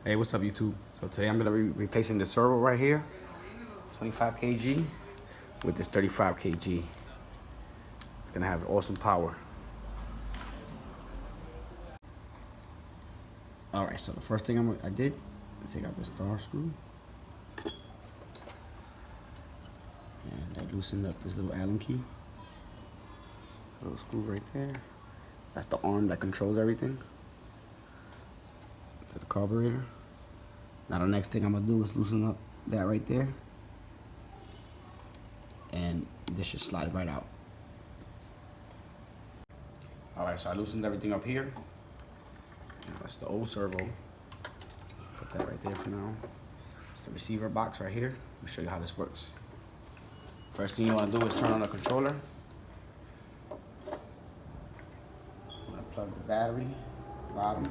Hey, what's up, YouTube? So today I'm gonna be replacing the servo right here, 25 kg, with this 35 kg. It's gonna have awesome power. All right, so the first thing I did is take out the star screw, and I loosened up this little Allen key. Little screw right there. That's the arm that controls everything to the carburetor. Now the next thing I'm gonna do is loosen up that right there, and this should slide right out. All right, so I loosened everything up here. That's the old servo. Put that right there for now. It's the receiver box right here. Let me show you how this works. First thing you want to do is turn on the controller. I'm gonna plug the battery, bottom.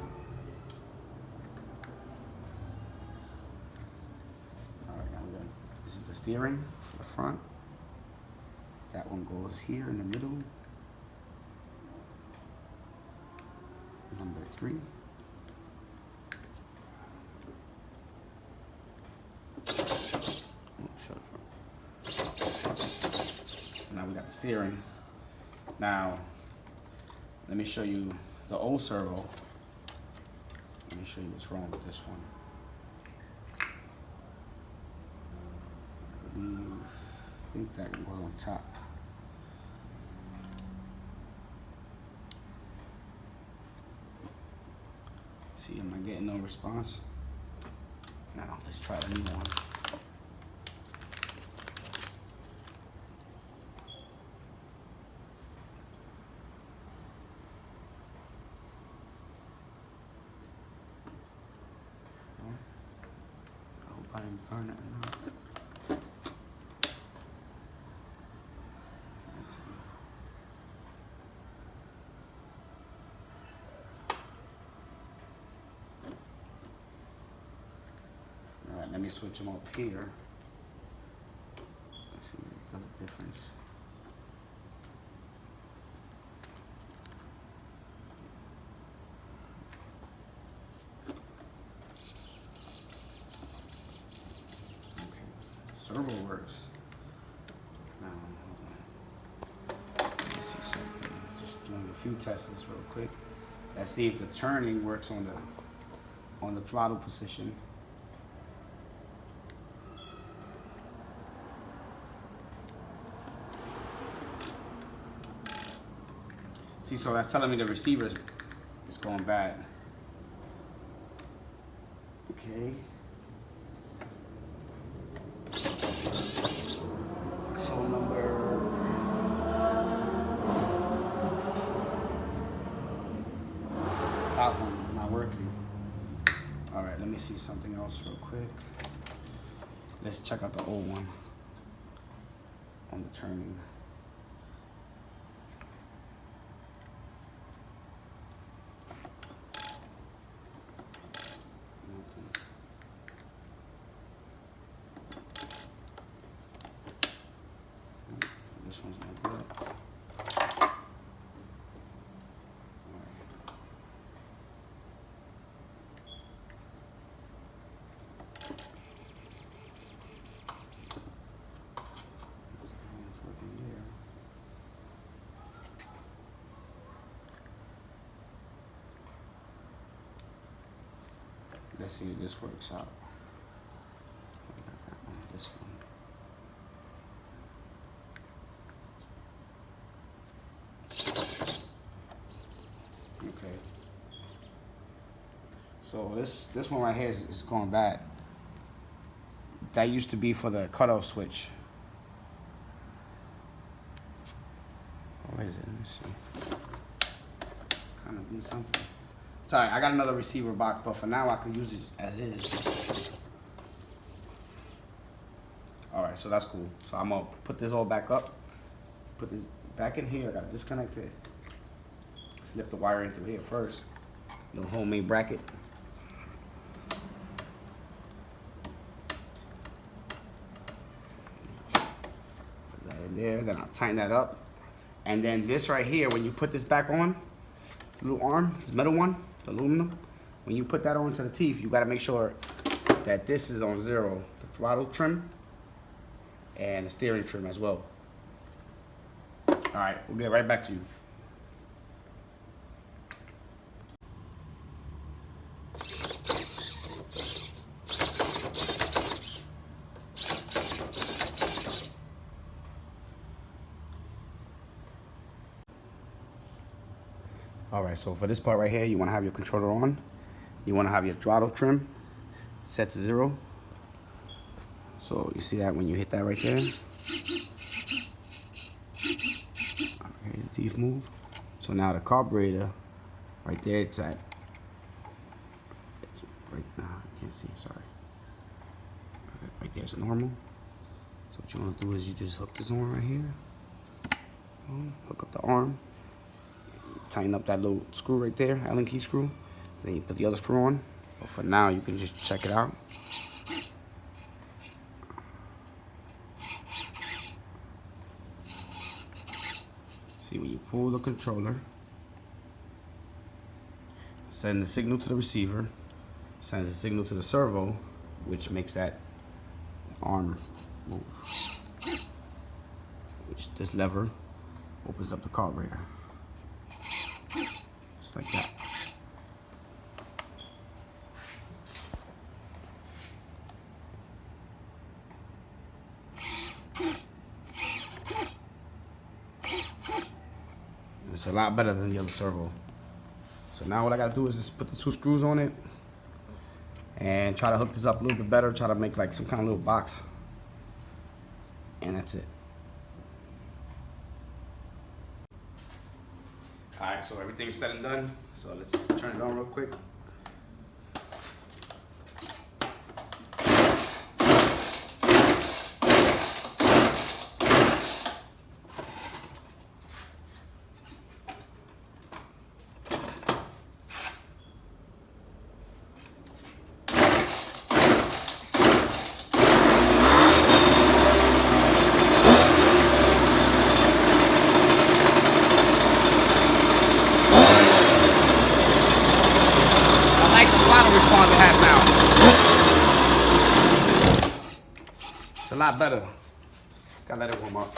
This is the steering for the front. That one goes here in the middle. Number 3. Oh, shut it from. Now we got the steering. Now, let me show you the old servo. Let me show you what's wrong with this one. I think that one goes on top. See, am I getting no response? Now, let's try the new one. I hope I didn't burn it enough. Let me switch them up here. Let's see if it does a difference. Okay, servo works. Now, let me see something. Just doing a few tests real quick. Let's see if the turning works on the throttle position. See, so that's telling me the receiver is going bad. Okay. So number... the top one is not working. All right, let me see something else real quick. Let's check out the old one on the turning. This one's not good. It's working there. Let's see if this works out. This one. Okay. So this one right here is going bad. That used to be for the cutoff switch. What is it? Let me see. Kind of need something. Sorry, I got another receiver box, but for now I can use it as is. All right, so that's cool. So I'm gonna put this all back up. Put this back in here. I gotta disconnect it. Slip the wire in through here first. Little homemade bracket. Put that in there. Then I'll tighten that up. And then this right here, when you put this back on, it's a little arm, it's a metal one, aluminum. when you put that onto the teeth, you gotta make sure that this is on 0, the throttle trim and the steering trim as well. All right, we'll get right back to you. All right, so for this part right here, you want to have your controller on. You want to have your throttle trim set to 0. So you see that when you hit that right there. Okay, the teeth move. So now the carburetor right there, it's at right now. I can't see. Sorry. Right there's normal. So what you want to do is you just hook this on right here. Hook up the arm. Tighten up that little screw right there, Allen key screw. Then you put the other screw on. But for now, you can just check it out. See, when you pull the controller, send the signal to the receiver, send the signal to the servo, which makes that arm move. Which this lever opens up the carburetor. Just like that. It's a lot better than the other servo. So now what I gotta do is just put the 2 screws on it and try to hook this up a little bit better, try to make like some kind of little box. And that's it. Alright, so everything's said and done. So let's turn it on real quick. Response it has now. It's a lot better. Gotta let it warm up.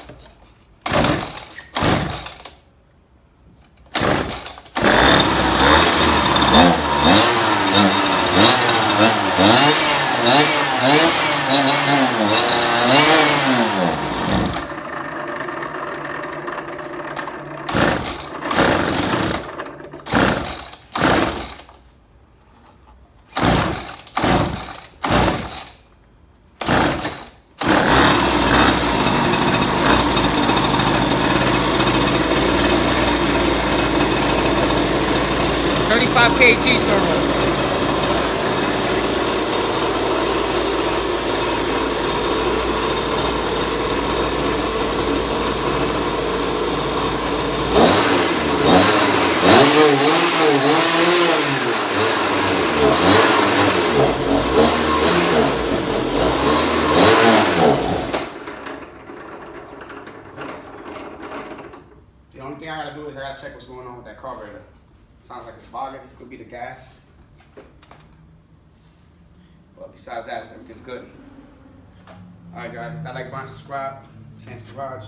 $35 kg servo. The only thing I gotta do is I gotta check what's going on with that carburetor. Sounds like it's bogging. Could be the gas. But besides that, everything's good. Alright guys, hit that like button, subscribe. Chance Garage.